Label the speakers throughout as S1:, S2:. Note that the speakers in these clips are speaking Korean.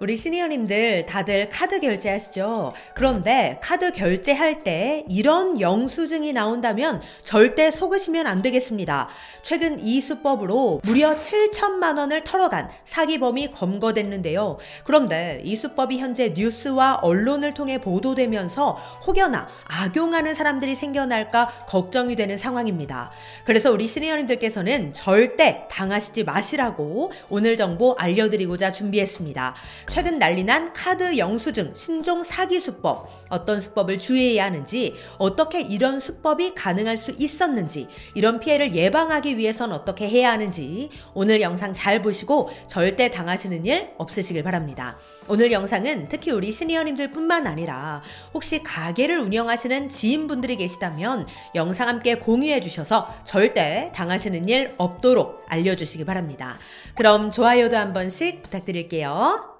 S1: 우리 시니어님들 다들 카드 결제하시죠? 그런데 카드 결제할 때 이런 영수증이 나온다면 절대 속으시면 안 되겠습니다. 최근 이 수법으로 무려 7천만 원을 털어간 사기범이 검거됐는데요. 그런데 이 수법이 현재 뉴스와 언론을 통해 보도되면서 혹여나 악용하는 사람들이 생겨날까 걱정이 되는 상황입니다. 그래서 우리 시니어님들께서는 절대 당하시지 마시라고 오늘 정보 알려드리고자 준비했습니다. 최근 난리난 카드 영수증 신종 사기 수법, 어떤 수법을 주의해야 하는지, 어떻게 이런 수법이 가능할 수 있었는지, 이런 피해를 예방하기 위해선 어떻게 해야 하는지 오늘 영상 잘 보시고 절대 당하시는 일 없으시길 바랍니다. 오늘 영상은 특히 우리 시니어님들 뿐만 아니라 혹시 가게를 운영하시는 지인분들이 계시다면 영상 함께 공유해 주셔서 절대 당하시는 일 없도록 알려주시기 바랍니다. 그럼 좋아요도 한 번씩 부탁드릴게요.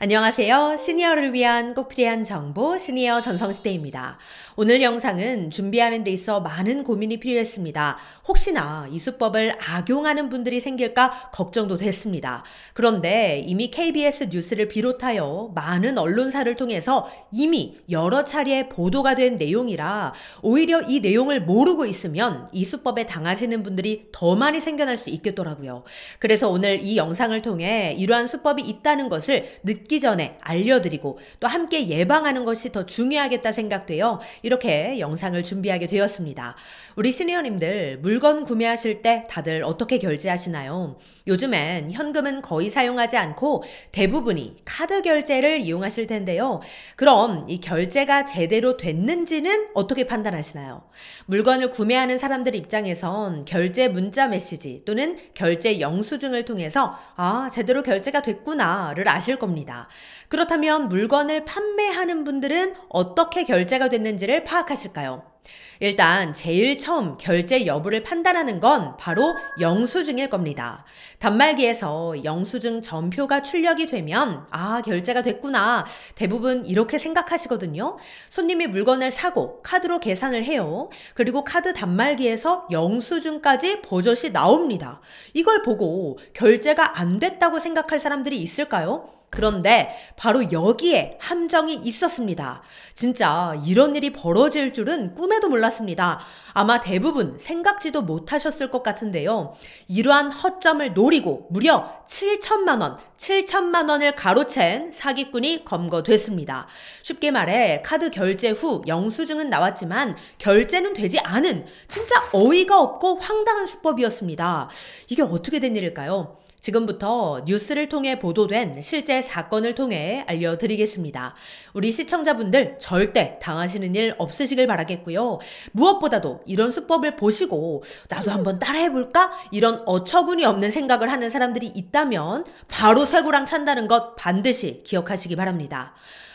S1: 안녕하세요. 시니어를 위한 꼭 필요한 정보 시니어 전성시대입니다. 오늘 영상은 준비하는 데 있어 많은 고민이 필요했습니다. 혹시나 이 수법을 악용하는 분들이 생길까 걱정도 됐습니다. 그런데 이미 KBS 뉴스를 비롯하여 많은 언론사를 통해서 이미 여러 차례 보도가 된 내용이라 오히려 이 내용을 모르고 있으면 이 수법에 당하시는 분들이 더 많이 생겨날 수 있겠더라고요. 그래서 오늘 이 영상을 통해 이러한 수법이 있다는 것을 늦기 전에 알려드리고 또 함께 예방하는 것이 더 중요하겠다 생각되어 이렇게 영상을 준비하게 되었습니다. 우리 시니어님들 물건 구매하실 때 다들 어떻게 결제하시나요? 요즘엔 현금은 거의 사용하지 않고 대부분이 카드 결제를 이용하실 텐데요. 그럼 이 결제가 제대로 됐는지는 어떻게 판단하시나요? 물건을 구매하는 사람들 입장에선 결제 문자 메시지 또는 결제 영수증을 통해서 제대로 결제가 됐구나를 아실 겁니다. 그렇다면 물건을 판매하는 분들은 어떻게 결제가 됐는지를 파악하실까요? 일단 제일 처음 결제 여부를 판단하는 건 바로 영수증일 겁니다. 단말기에서 영수증 전표가 출력이 되면 결제가 됐구나. 대부분 이렇게 생각하시거든요. 손님이 물건을 사고 카드로 계산을 해요. 그리고 카드 단말기에서 영수증까지 버젓이 나옵니다. 이걸 보고 결제가 안 됐다고 생각할 사람들이 있을까요? 그런데 바로 여기에 함정이 있었습니다. 진짜 이런 일이 벌어질 줄은 꿈에도 몰랐습니다. 아마 대부분 생각지도 못하셨을 것 같은데요. 이러한 허점을 노리고 무려 7천만 원을 가로챈 사기꾼이 검거됐습니다. 쉽게 말해 카드 결제 후 영수증은 나왔지만 결제는 되지 않은 진짜 어이가 없고 황당한 수법이었습니다. 이게 어떻게 된 일일까요? 지금부터 뉴스를 통해 보도된 실제 사건을 통해 알려드리겠습니다. 우리 시청자분들 절대 당하시는 일 없으시길 바라겠고요. 무엇보다도 이런 수법을 보시고 나도 한번 따라해볼까? 이런 어처구니 없는 생각을 하는 사람들이 있다면 바로 쇠고랑 찬다는 것 반드시 기억하시기 바랍니다.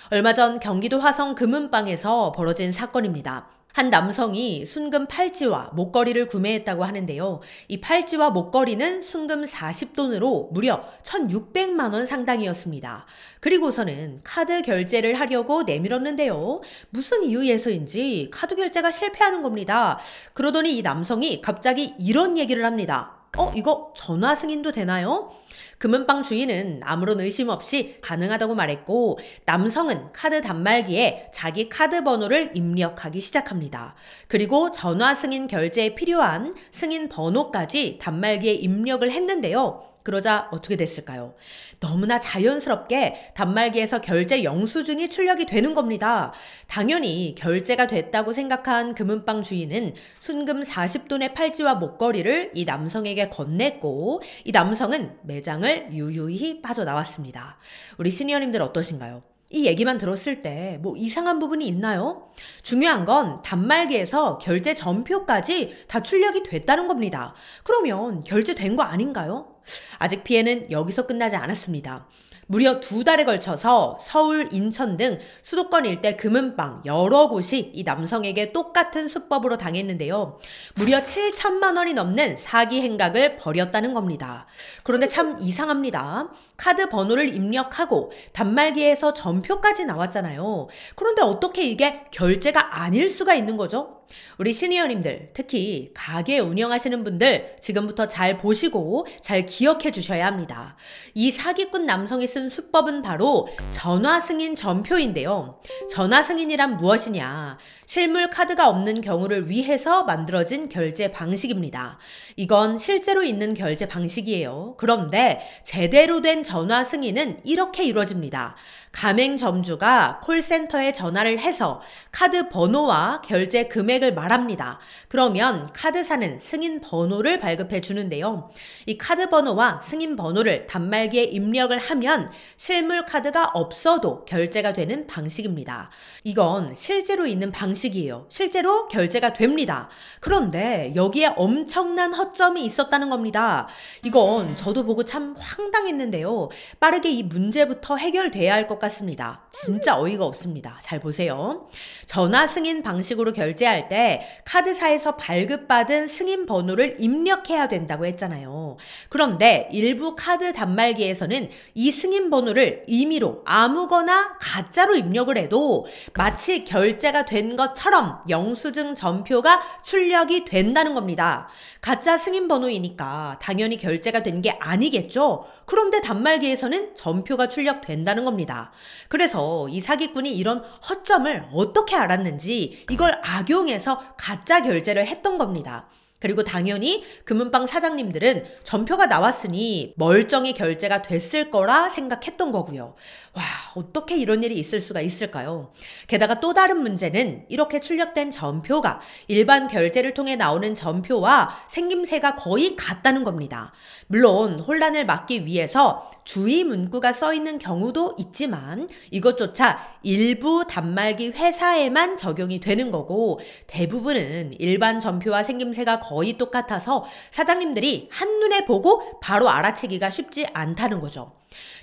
S1: 얼마 전 경기도 화성 금은방에서 벌어진 사건입니다. 한 남성이 순금 팔찌와 목걸이를 구매했다고 하는데요. 이 팔찌와 목걸이는 순금 40돈으로 무려 1,600만 원 상당이었습니다. 그리고서는 카드 결제를 하려고 내밀었는데요. 무슨 이유에서인지 카드 결제가 실패하는 겁니다. 그러더니 이 남성이 갑자기 이런 얘기를 합니다. 이거 전화 승인도 되나요? 금은방 주인은 아무런 의심 없이 가능하다고 말했고 남성은 카드 단말기에 자기 카드 번호를 입력하기 시작합니다. 그리고 전화 승인 결제에 필요한 승인 번호까지 단말기에 입력을 했는데요. 그러자 어떻게 됐을까요? 너무나 자연스럽게 단말기에서 결제 영수증이 출력이 되는 겁니다. 당연히 결제가 됐다고 생각한 금은방 주인은 순금 40돈의 팔찌와 목걸이를 이 남성에게 건넸고 이 남성은 매장을 유유히 빠져나왔습니다. 우리 시니어님들 어떠신가요? 이 얘기만 들었을 때 뭐 이상한 부분이 있나요? 중요한 건 단말기에서 결제 전표까지 다 출력이 됐다는 겁니다. 그러면 결제된 거 아닌가요? 아직 피해는 여기서 끝나지 않았습니다. 무려 2달에 걸쳐서 서울, 인천 등 수도권 일대 금은방 여러 곳이 이 남성에게 똑같은 수법으로 당했는데요. 무려 7천만 원이 넘는 사기 행각을 벌였다는 겁니다. 그런데 참 이상합니다. 카드 번호를 입력하고 단말기에서 전표까지 나왔잖아요. 그런데 어떻게 이게 결제가 아닐 수가 있는 거죠? 우리 시니어님들, 특히 가게 운영하시는 분들 지금부터 잘 보시고 잘 기억해 주셔야 합니다. 이 사기꾼 남성이 쓴 수법은 바로 전화승인 전표인데요. 전화승인이란 무엇이냐? 실물 카드가 없는 경우를 위해서 만들어진 결제 방식입니다. 이건 실제로 있는 결제 방식이에요. 그런데 제대로 된 전화승인은 이렇게 이루어집니다. 가맹점주가 콜센터에 전화를 해서 카드 번호와 결제 금액을 말합니다. 그러면 카드사는 승인 번호를 발급해 주는데요. 이 카드 번호와 승인 번호를 단말기에 입력을 하면 실물 카드가 없어도 결제가 되는 방식입니다. 이건 실제로 있는 방식이에요. 실제로 결제가 됩니다. 그런데 여기에 엄청난 허점이 있었다는 겁니다. 이건 저도 보고 참 황당했는데요. 빠르게 이 문제부터 해결돼야 할 것 같습니다. 진짜 어이가 없습니다. 잘 보세요. 전화 승인 방식으로 결제할 때 카드사에서 발급받은 승인 번호를 입력해야 된다고 했잖아요. 그런데 일부 카드 단말기에서는 이 승인 번호를 임의로 아무거나 가짜로 입력을 해도 마치 결제가 된 것처럼 영수증 전표가 출력이 된다는 겁니다. 가짜 승인 번호이니까 당연히 결제가 된 게 아니겠죠? 그런데 단말기에서는 전표가 출력된다는 겁니다. 그래서 이 사기꾼이 이런 허점을 어떻게 알았는지 이걸 악용해서 가짜 결제를 했던 겁니다. 그리고 당연히 금은방 사장님들은 전표가 나왔으니 멀쩡히 결제가 됐을 거라 생각했던 거고요. 와, 어떻게 이런 일이 있을 수가 있을까요? 게다가 또 다른 문제는 이렇게 출력된 전표가 일반 결제를 통해 나오는 전표와 생김새가 거의 같다는 겁니다. 물론 혼란을 막기 위해서 주의 문구가 써 있는 경우도 있지만 이것조차 일부 단말기 회사에만 적용이 되는 거고 대부분은 일반 전표와 생김새가 거의 똑같아서 사장님들이 한눈에 보고 바로 알아채기가 쉽지 않다는 거죠.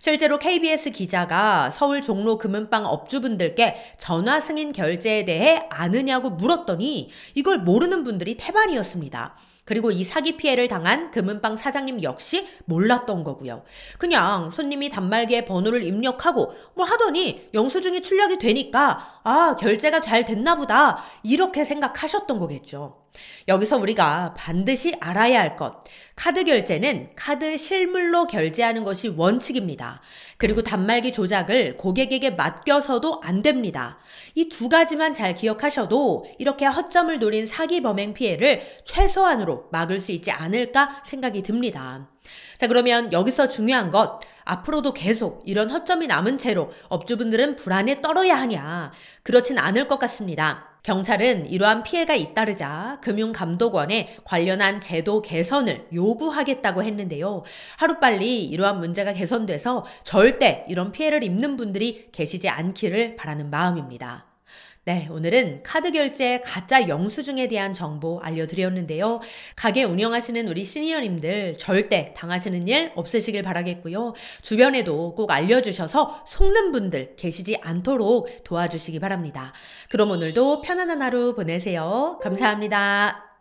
S1: 실제로 KBS 기자가 서울 종로 금은방 업주분들께 전화 승인 결제에 대해 아느냐고 물었더니 이걸 모르는 분들이 태반이었습니다. 그리고 이 사기 피해를 당한 금은방 사장님 역시 몰랐던 거고요. 그냥 손님이 단말기에 번호를 입력하고 뭐 하더니 영수증이 출력이 되니까 아, 결제가 잘 됐나 보다 이렇게 생각하셨던 거겠죠. 여기서 우리가 반드시 알아야 할 것, 카드 결제는 카드 실물로 결제하는 것이 원칙입니다. 그리고 단말기 조작을 고객에게 맡겨서도 안 됩니다. 이 두 가지만 잘 기억하셔도 이렇게 허점을 노린 사기 범행 피해를 최소한으로 막을 수 있지 않을까 생각이 듭니다. 자, 그러면 여기서 중요한 것, 앞으로도 계속 이런 허점이 남은 채로 업주분들은 불안에 떨어야 하냐? 그렇진 않을 것 같습니다. 경찰은 이러한 피해가 잇따르자 금융감독원에 관련한 제도 개선을 요구하겠다고 했는데요. 하루빨리 이러한 문제가 개선돼서 절대 이런 피해를 입는 분들이 계시지 않기를 바라는 마음입니다. 네, 오늘은 카드 결제 가짜 영수증에 대한 정보 알려드렸는데요. 가게 운영하시는 우리 시니어님들 절대 당하시는 일 없으시길 바라겠고요. 주변에도 꼭 알려주셔서 속는 분들 계시지 않도록 도와주시기 바랍니다. 그럼 오늘도 편안한 하루 보내세요. 감사합니다.